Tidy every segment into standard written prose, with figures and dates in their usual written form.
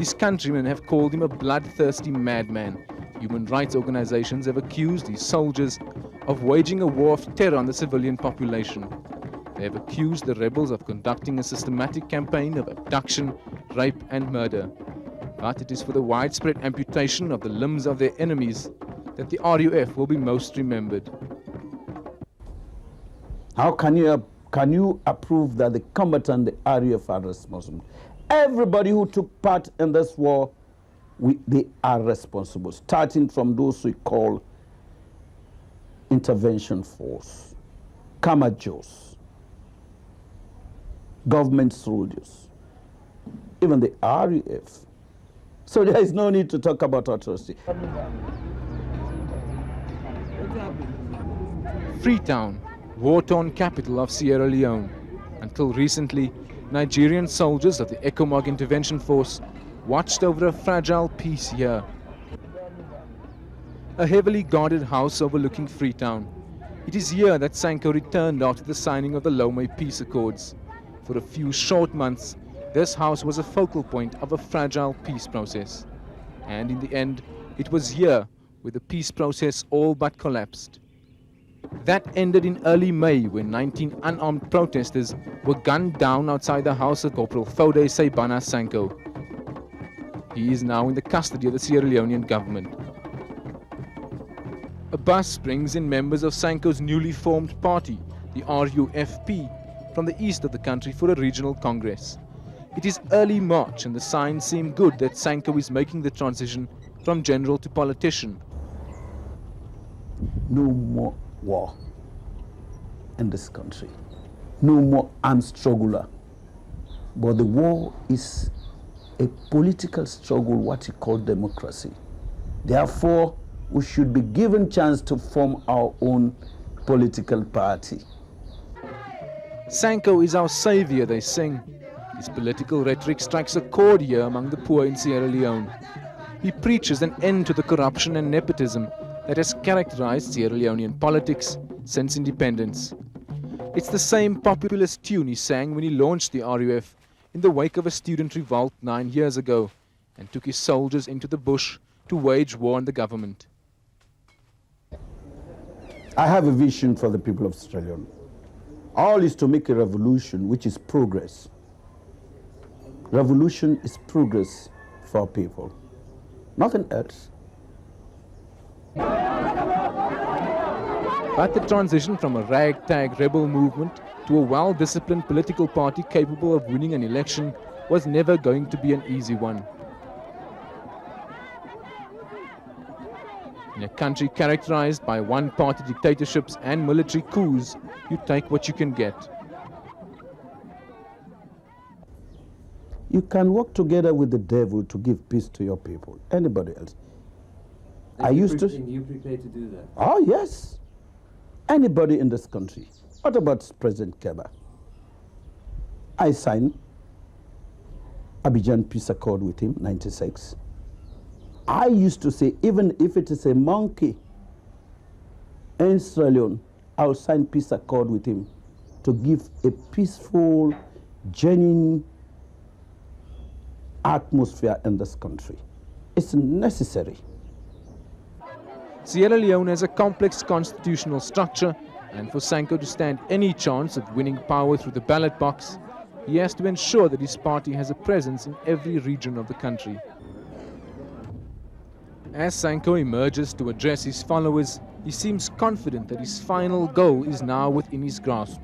His countrymen have called him a bloodthirsty madman. Human rights organizations have accused his soldiers of waging a war of terror on the civilian population. They have accused the rebels of conducting a systematic campaign of abduction, rape and murder. But it is for the widespread amputation of the limbs of their enemies that the RUF will be most remembered. How can you approve that the combatant, the RUF, are responsible? Everybody who took part in this war, they are responsible, starting from those we call intervention force, Kamajos, government soldiers, even the RUF. So there is no need to talk about atrocity. Freetown, war-torn capital of Sierra Leone. Until recently, Nigerian soldiers of the ECOMOG intervention force watched over a fragile peace here. A heavily guarded house overlooking Freetown. It is here that Sankoh returned after the signing of the Lomé peace accords. For a few short months, this house was a focal point of a fragile peace process. And in the end, it was here where the peace process all but collapsed. That ended in early May when 19 unarmed protesters were gunned down outside the house of Corporal Foday Saybana Sankoh. He is now in the custody of the Sierra Leonean government. A bus brings in members of Sankoh's newly formed party, the RUFP, from the east of the country for a regional congress. It is early March and the signs seem good that Sankoh is making the transition from general to politician. No more war in this country. No more armed struggler. But the war is a political struggle, what you call democracy. Therefore, we should be given chance to form our own political party. Sankoh is our savior, they sing. His political rhetoric strikes a chord here among the poor in Sierra Leone. He preaches an end to the corruption and nepotism that has characterized Sierra Leonean politics since independence. It's the same populist tune he sang when he launched the RUF in the wake of a student revolt 9 years ago and took his soldiers into the bush to wage war on the government. I have a vision for the people of Sierra Leone. All is to make a revolution, which is progress. Revolution is progress for people, nothing else. But the transition from a ragtag rebel movement to a well-disciplined political party capable of winning an election was never going to be an easy one. In a country characterized by one-party dictatorships and military coups, you take what you can get. You can work together with the devil to give peace to your people. Anybody else? And you prepared to do that? Oh, yes. Anybody in this country. What about President Keba? I signed Abidjan Peace Accord with him, 96. I used to say, even if it is a monkey in Sierra Leone, I'll sign peace accord with him to give a peaceful, genuine atmosphere in this country. It's necessary. Sierra Leone has a complex constitutional structure, and for Sankoh to stand any chance of winning power through the ballot box, he has to ensure that his party has a presence in every region of the country. As Sankoh emerges to address his followers, he seems confident that his final goal is now within his grasp.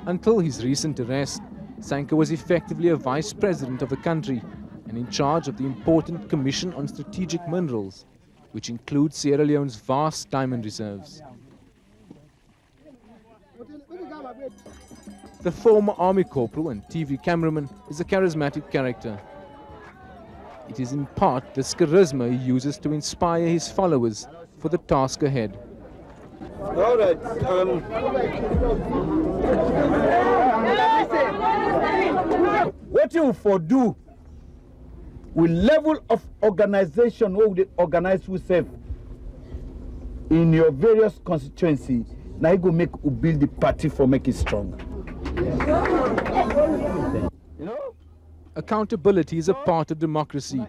Until his recent arrest, Sankoh was effectively a vice president of the country and in charge of the important Commission on Strategic Minerals, which includes Sierra Leone's vast diamond reserves. The former army corporal and TV cameraman is a charismatic character. It is in part this charisma he uses to inspire his followers for the task ahead. All right. What you for do with level of organization, what they organize yourself in your various constituency, now you go make you build the party for make it strong. You know? Accountability is a part of democracy.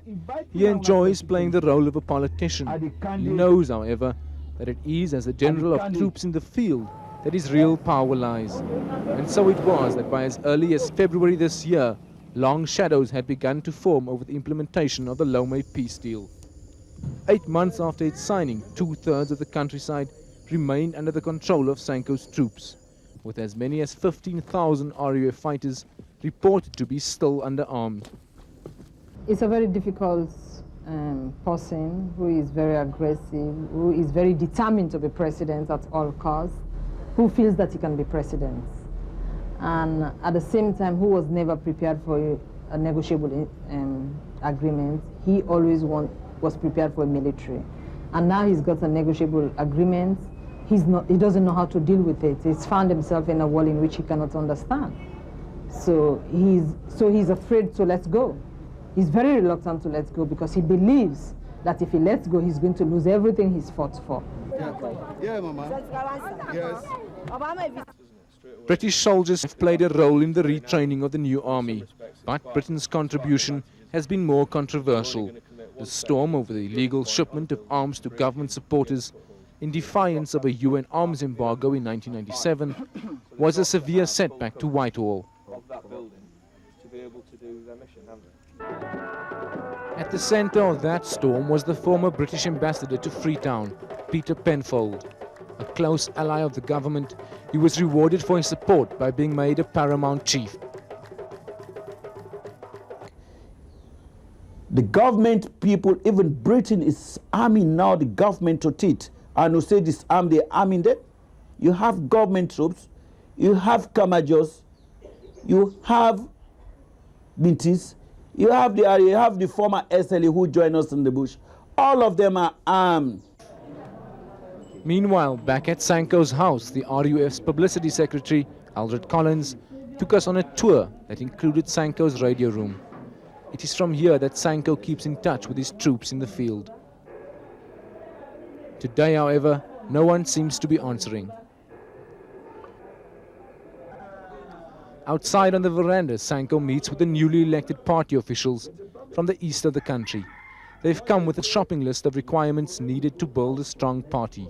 He enjoys playing the role of a politician. He knows, however, that it is as the general of troops in the field that his real power lies. And so it was that by as early as February this year, long shadows had begun to form over the implementation of the Lomé peace deal. 8 months after its signing, 2/3 of the countryside remained under the control of Sankoh's troops, with as many as 15,000 RUF fighters reported to be still underarmed. It's a very difficult person who is very aggressive, who is very determined to be president at all costs, who feels that he can be president. And at the same time, who was never prepared for a negotiable agreement. He always was prepared for a military. And now he's got a negotiable agreement. He doesn't know how to deal with it. He's found himself in a world in which he cannot understand. So he's afraid to let go. He's very reluctant to let go because he believes that if he lets go, he's going to lose everything he's fought for. Yeah, Mama. Yes. British soldiers have played a role in the retraining of the new army, but Britain's contribution has been more controversial. The storm over the illegal shipment of arms to government supporters in defiance of a UN arms embargo in 1997 was a severe setback to Whitehall. At the centre of that storm was the former British ambassador to Freetown, Peter Penfold. A close ally of the government, he was rewarded for his support by being made a paramount chief. The government people, even Britain is arming now the government to teeth. And who say disarm, they're arming them. You have government troops, you have Kamajos, you have Bintis, you have the former SLA who joined us in the bush. All of them are armed. Meanwhile, back at Sankoh's house, the RUF's publicity secretary, Aldred Collins, took us on a tour that included Sankoh's radio room. It is from here that Sankoh keeps in touch with his troops in the field. Today, however, no one seems to be answering. Outside on the veranda, Sankoh meets with the newly elected party officials from the east of the country. They've come with a shopping list of requirements needed to build a strong party.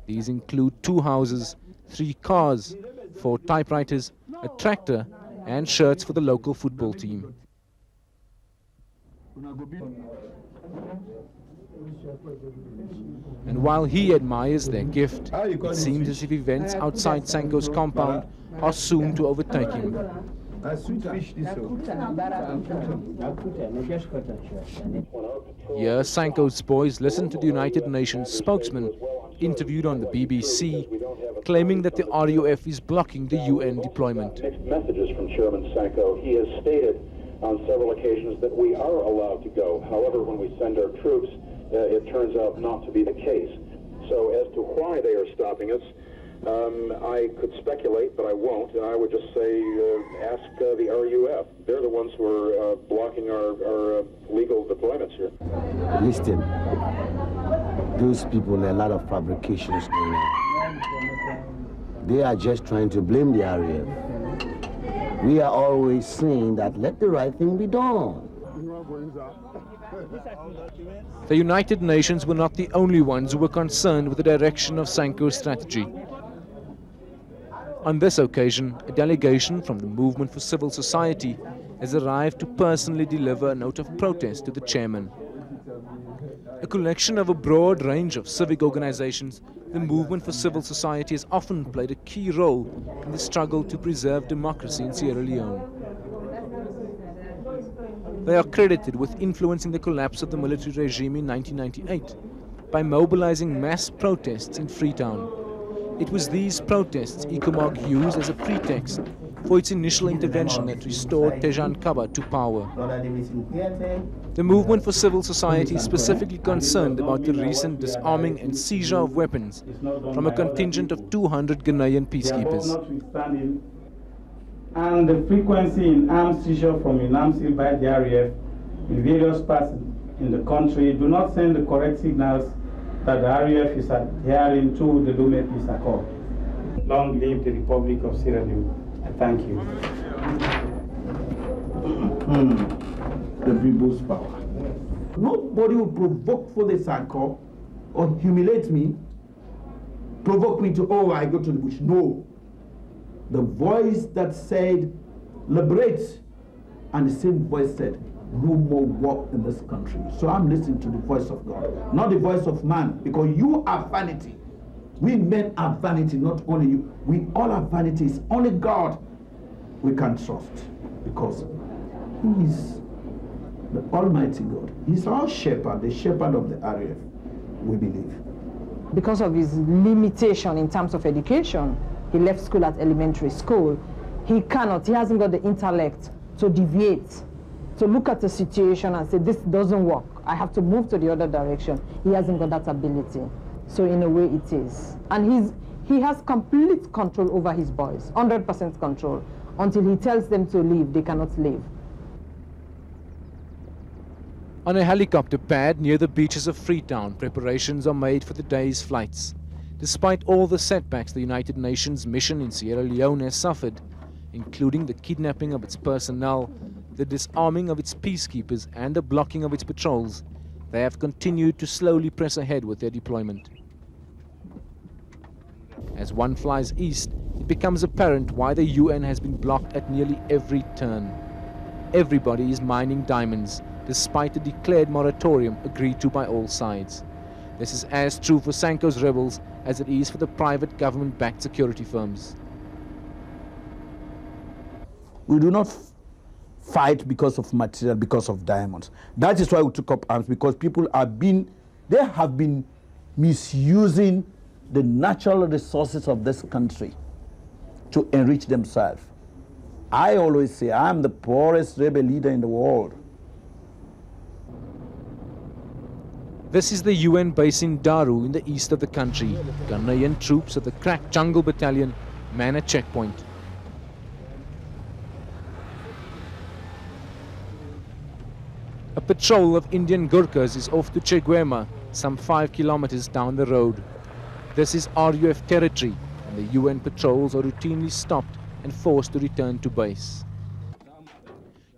These include 2 houses, 3 cars, 4 typewriters, a tractor, and shirts for the local football team. And while he admires their gift, it seems as if events outside Sankoh's compound are soon to overtake him. Here, Sankoh's boys listen to the United Nations spokesman interviewed on the BBC, claiming that the RUF is blocking the UN deployment. Mixed messages from Chairman Sankoh. He has stated on several occasions that we are allowed to go. However, when we send our troops, it turns out not to be the case. So as to why they are stopping us, I could speculate, but I won't, and I would just say ask the RUF. They're the ones who are blocking our legal deployments here. Listen, those people, a lot of fabrications going on. They are just trying to blame the RUF. We are always saying that let the right thing be done. The United Nations were not the only ones who were concerned with the direction of Sankoh's strategy. On this occasion, a delegation from the Movement for Civil Society has arrived to personally deliver a note of protest to the chairman. A collection of a broad range of civic organizations, the Movement for Civil Society has often played a key role in the struggle to preserve democracy in Sierra Leone. They are credited with influencing the collapse of the military regime in 1998 by mobilizing mass protests in Freetown. It was these protests ECOMOG used as a pretext for its initial intervention that restored Tejan Kaba to power. The Movement for Civil Society is specifically concerned about the recent disarming and seizure of weapons from a contingent of 200 Ghanaian peacekeepers. And the frequency in arms seizure from UNAMSI by the RUF in various parts in the country do not send the correct signals that the RUF is adhering to the Lomé Peace Accord. Long live the Republic of Sierra Leone. I thank you. the people's power. Nobody will provoke Foday Saybana or humiliate me, provoke me to, oh, I go to the bush. No. The voice that said, liberate, and the same voice said, no more war in this country. So I'm listening to the voice of God, not the voice of man, because you are vanity. We men are vanity, not only you. We all are vanity. It's only God we can trust, because He is the Almighty God. He's our shepherd, the shepherd of the RUF, we believe. Because of his limitation in terms of education, he left school at elementary school. He hasn't got the intellect to deviate, to look at the situation and say, this doesn't work, I have to move to the other direction. He hasn't got that ability. So in a way it is. And he has complete control over his boys, 100% control. Until he tells them to leave, they cannot leave. On a helicopter pad near the beaches of Freetown, preparations are made for the day's flights. Despite all the setbacks the United Nations mission in Sierra Leone has suffered, including the kidnapping of its personnel, the disarming of its peacekeepers and the blocking of its patrols, they have continued to slowly press ahead with their deployment. As one flies east, it becomes apparent why the UN has been blocked at nearly every turn. Everybody is mining diamonds, despite a declared moratorium agreed to by all sides. This is as true for Sankoh's rebels as it is for the private government-backed security firms. We do not fight because of material, because of diamonds. That is why we took up arms, because people have been misusing the natural resources of this country to enrich themselves. I always say I am the poorest rebel leader in the world. This is the UN base in Daru in the east of the country. Ghanaian troops of the crack jungle battalion man a checkpoint. A patrol of Indian Gurkhas is off to Chegwema, some 5 kilometers down the road. This is RUF territory, and the UN patrols are routinely stopped and forced to return to base.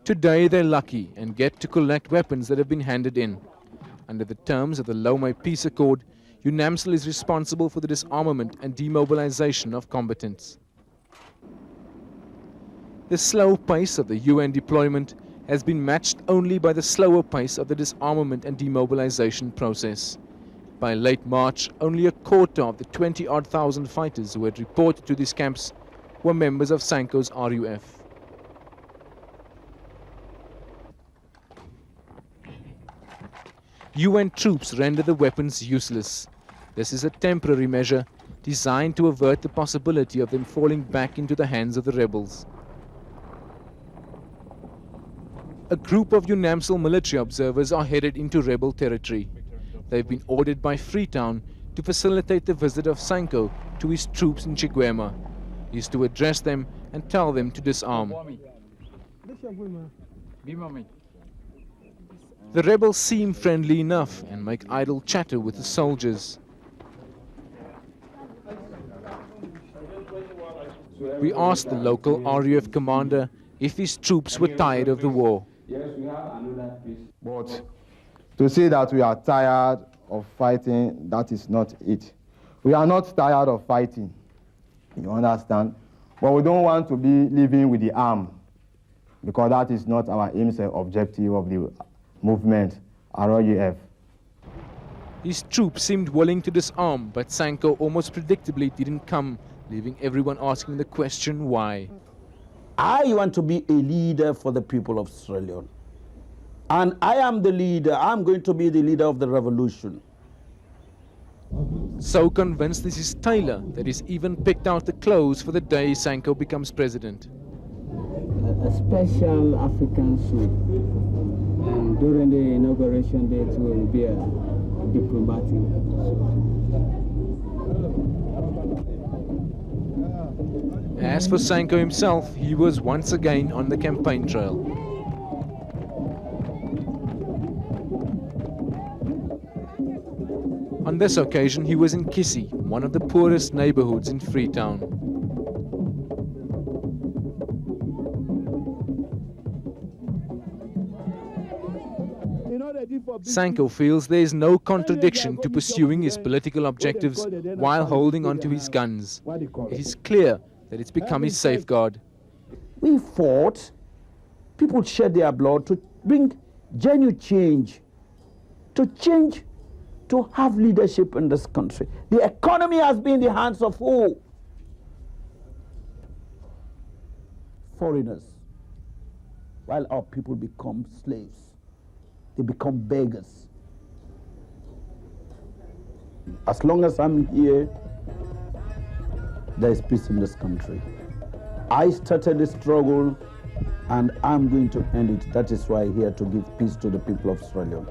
Today they're lucky and get to collect weapons that have been handed in. Under the terms of the Lomé Peace Accord, UNAMSL is responsible for the disarmament and demobilization of combatants. The slow pace of the UN deployment has been matched only by the slower pace of the disarmament and demobilization process. By late March, only a quarter of the 20-odd thousand fighters who had reported to these camps were members of Sankoh's RUF. UN troops render the weapons useless. This is a temporary measure designed to avert the possibility of them falling back into the hands of the rebels. A group of UNAMSL military observers are headed into rebel territory. They've been ordered by Freetown to facilitate the visit of Sankoh to his troops in Chegwema. He is to address them and tell them to disarm. The rebels seem friendly enough and make idle chatter with the soldiers. We asked the local RUF commander if his troops were tired of the war. Yes, we have another piece. But to say that we are tired of fighting, that is not it. We are not tired of fighting, you understand? But we don't want to be living with the arm, because that is not our aim and objective of the movement, RUF. His troops seemed willing to disarm, but Sankoh almost predictably didn't come, leaving everyone asking the question why. I want to be a leader for the people of Sierra Leone. And I am the leader. I'm going to be the leader of the revolution. So convinced is his tailor that he's even picked out the clothes for the day Sankoh becomes president. A special African suit. And during the inauguration day, it will be a diplomatic suit. As for Sankoh himself, he was once again on the campaign trail. On this occasion, he was in Kisi, one of the poorest neighborhoods in Freetown. Sankoh feels there is no contradiction to pursuing his political objectives while holding onto his guns. It is clear that it's become his safeguard. We fought, people shed their blood to bring genuine change, to have leadership in this country. The economy has been in the hands of who? Foreigners. While our people become slaves, they become beggars. As long as I'm here, there is peace in this country. I started the struggle and I'm going to end it. That is why I'm here to give peace to the people of Sierra Leone.